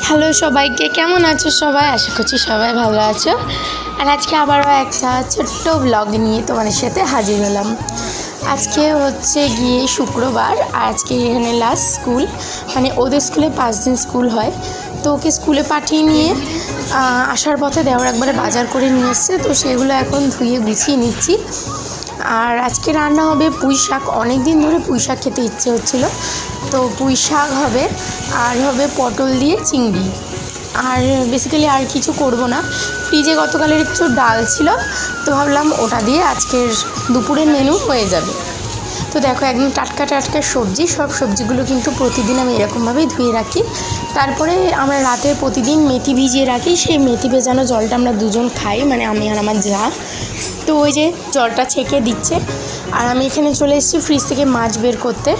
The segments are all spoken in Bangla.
হ্যালো সবাইকে, কেমন আছো সবাই? আশা করছি সবাই ভালো আছো। আর আজকে আবারও একটা ছোট্ট ব্লগ নিয়ে তোমাদের সাথে হাজির হলাম। আজকে হচ্ছে গিয়ে শুক্রবার, আর আজকে এখানে লাস্ট স্কুল, মানে ওদের স্কুলে 5 দিন স্কুল হয়। তো ওকে স্কুলে পাঠিয়ে নিয়ে আসার পথে দেওয়ার একবারে বাজার করে নিয়ে এসছে, তো সেগুলো এখন ধুয়ে গুছিয়ে নিচ্ছি। আর আজকে রান্না হবে পুঁই শাক। অনেক দিন ধরে পুঁই শাক খেতে ইচ্ছে হচ্ছিলো, তো পুঁই শাক হবে, আর হবে পটল দিয়ে চিংড়ি। আর বেসিক্যালি আর কিছু করব না। ফ্রিজে গতকালের একটু ডাল ছিল, তো ভাবলাম ওটা দিয়ে আজকের দুপুরের মেনু হয়ে যাবে। তো দেখো একদম টাটকা টাটকা সবজি, সব সবজিগুলো কিন্তু প্রতিদিন আমি এরকমভাবেই ধুয়ে রাখি। তারপরে আমরা রাতে প্রতিদিন মেথি ভিজিয়ে রাখি, সেই মেথি ভেজানো জলটা আমরা দুজন খাই, মানে আমি আর আমার যা। তো ওই যে জলটা ছেঁকে দিচ্ছে, আর আমি এখানে চলে এসেছি ফ্রিজ থেকে মাছ বের করতে।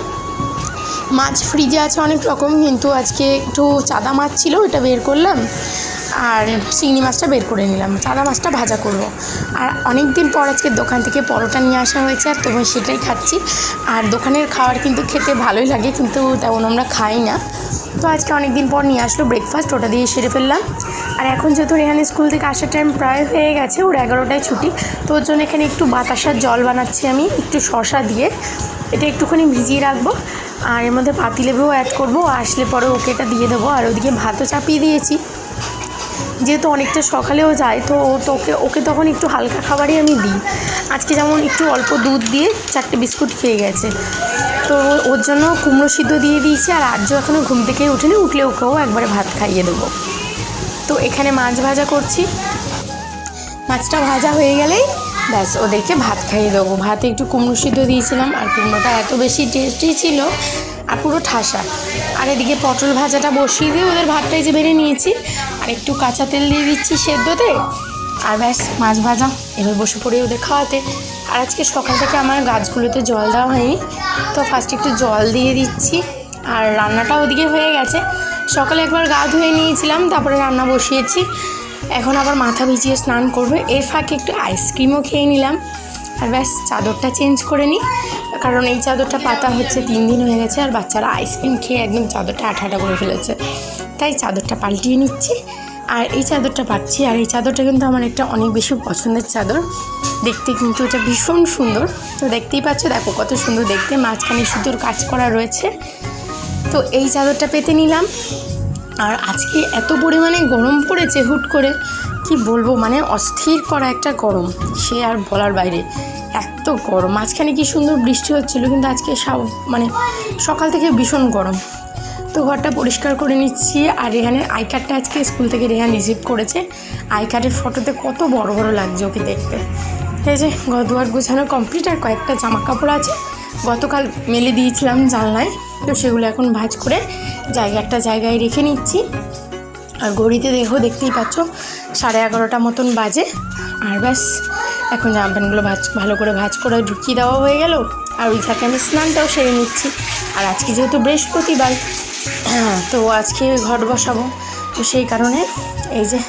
মাছ ফ্রিজে আছে অনেক রকম, কিন্তু আজকে একটু চাদা মাছ ছিল, ওটা বের করলাম। আর চিংড়ি মাছটা বের করে নিলাম, চাদা মাছটা ভাজা করব। আর অনেক দিন পর আজকে দোকান থেকে পরোটা নিয়ে আসা হয়েছে, আর তোমার সেটাই খাচ্ছি। আর দোকানের খাবার কিন্তু খেতে ভালোই লাগে, কিন্তু তেমন আমরা খাই না। তো আজকে অনেক দিন পর নিয়ে আসলো ব্রেকফাস্ট, ওটা দিয়ে সেরে ফেললাম। আর এখন যেহেতু রেহানের স্কুল থেকে আসার টাইম প্রায় হয়ে গেছে, ওর 11টায় ছুটি, তো ওর জন্য এখানে একটু বাতাসার জল বানাচ্ছি আমি, একটু শসা দিয়ে। এটা একটুখানি ভিজিয়ে রাখবো, আর এর মধ্যে পাতিলেবুও অ্যাড করবো, আসলে পরে ওকে এটা দিয়ে দেবো। আর ওদিকে ভাতও চাপিয়ে দিয়েছি, যেহেতু অনেকটা সকালেও যায়, তো ওকে তখন একটু হালকা খাবারই আমি দিই। আজকে যেমন একটু অল্প দুধ দিয়ে 4টে বিস্কুট খেয়ে গেছে, তো ওর জন্য কুমড়ো সিদ্ধ দিয়ে দিয়েছি। আর আর্য এখনও ঘুম থেকে উঠেনি, উঠলে ওকেও একবারে ভাত খাইয়ে দেবো। তো এখানে মাছ ভাজা করছি, মাছটা ভাজা হয়ে গেলেই ব্যাস ওদেরকে ভাত খাইয়ে দেবো। ভাতে একটু কুমড়ো সিদ্ধ দিয়েছিলাম, আর কুমড়োটা এত বেশি টেস্টি ছিল, আর পুরো ঠাসা। আর এদিকে পটল ভাজাটা বসিয়ে দিয়ে ওদের ভাতটাই যে বেড়ে নিয়েছি, আর একটু কাঁচা তেল দিয়ে দিচ্ছি সেদ্ধতে, আর ব্যাস মাছ ভাজা। এবার বসে পড়ে ওদের খাওয়াতে। আর আজকে সকাল থেকে আমার গাছগুলোতে জল দেওয়া হয়নি, তো ফার্স্ট একটু জল দিয়ে দিচ্ছি। আর রান্নাটা ওদিকে হয়ে গেছে, সকালে একবার গা ধুয়ে নিয়েছিলাম, তারপরে রান্না বসিয়েছি। এখন আবার মাথা ভিজিয়ে স্নান করবে, এর ফাঁকে একটু আইসক্রিমও খেয়ে নিলাম। আর ব্যাস চাদরটা চেঞ্জ করে নিই, কারণ এই চাদরটা পাতা হচ্ছে 3 দিন হয়ে গেছে, আর বাচ্চারা আইসক্রিম খেয়ে একদম চাদরটা আঠা করে ফেলেছে, তাই চাদরটা পাল্টিয়ে নিচ্ছি। আর এই চাদরটা পাচ্ছি, আর এই চাদরটা কিন্তু আমার একটা অনেক বেশি পছন্দের চাদর, দেখতে কিন্তু এটা ভীষণ সুন্দর। তো দেখতেই পাচ্ছ, দেখো কত সুন্দর দেখতে, মাঝখানে সুন্দর কাজ করা রয়েছে। তো এই চাদরটা পেতে নিলাম। আর আজকে এত পরিমাণে গরম পড়েছে হুট করে, কি বলবো, মানে অস্থির করা একটা গরম, সে আর বলার বাইরে। এত গরম, মাঝখানে কি সুন্দর বৃষ্টি হচ্ছিলো, কিন্তু আজকে মানে সকাল থেকে ভীষণ গরম। তো ঘরটা পরিষ্কার করে নিচ্ছি। আর রেহানের আই কার্ডটা আজকে স্কুল থেকে রেহান রিসিভ করেছে। আই কার্ডের ফটোতে কত বড় বড় লাগছে ওকে দেখতে। এই যে ঘর গোছানো কমপ্লিট, আর কয়েকটা জামা কাপড় আছে, গতকাল মেলে দিয়েছিলাম জানলায়, তো সেগুলো এখন ভাঁজ করে জায়গায় রেখে নিচ্ছি। আর ঘড়িতে দেখতেই পাচ্ছ 11:30 মতন বাজে। আর ব্যাস এখন জামা প্যান্টগুলো ভালো করে ভাঁজ করে ঢুকিয়ে দেওয়া হয়ে গেল। আর ওই থাকে আমি স্নানটাও সেরে নিচ্ছি। আর আজকে যেহেতু বৃহস্পতিবার, তো আজকে ঘট বসাবো, তো সেই কারণে এই যে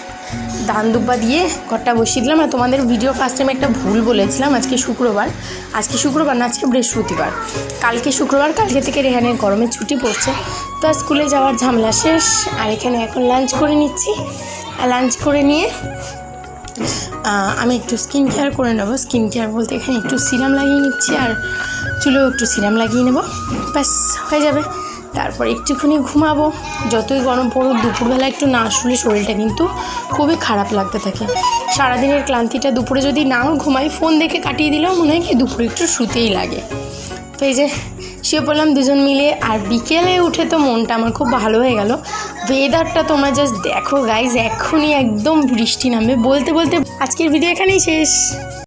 ধান দুব্বা দিয়ে ঘরটা বসিয়ে দিলাম। আর তোমাদের ভিডিও ফার্স্ট টাইম একটা ভুল বলেছিলাম, আজকে শুক্রবার না, আজকে বৃহস্পতিবার। কালকে শুক্রবার, কালকে থেকে রেহানের গরমের ছুটি পড়ছে, তো স্কুলে যাওয়ার ঝামেলা শেষ। আর এখানে এখন লাঞ্চ করে নিচ্ছি। আর লাঞ্চ করে নিয়ে আমি একটু স্কিন কেয়ার করে নেবো। স্কিন কেয়ার বলতে এখানে একটু সিরাম লাগিয়ে নিচ্ছি, আর চুলেও একটু সিরাম লাগিয়ে নেবো, ব্যাস হয়ে যাবে। তারপর একটুখানি ঘুমাবো। যতই গরম পড়ুক, দুপুরবেলা একটু না শুলে শরীরটা কিন্তু খুবই খারাপ লাগতে থাকে। সারাদিনের ক্লান্তিটা দুপুরে যদি নাও ঘুমাই, ফোন দেখে কাটিয়ে দিলেও মনে হয় কি দুপুরে একটু শুতেই লাগে। তো এই যে শুয়ে পড়লাম দুজন মিলে। আর বিকেলে উঠে তো মনটা আমার খুব ভালো হয়ে গেল। ওয়েদারটা তোমরা জাস্ট দেখো গাইজ, এখনই একদম বৃষ্টি নামবে। বলতে বলতে আজকের ভিডিও এখানেই শেষ।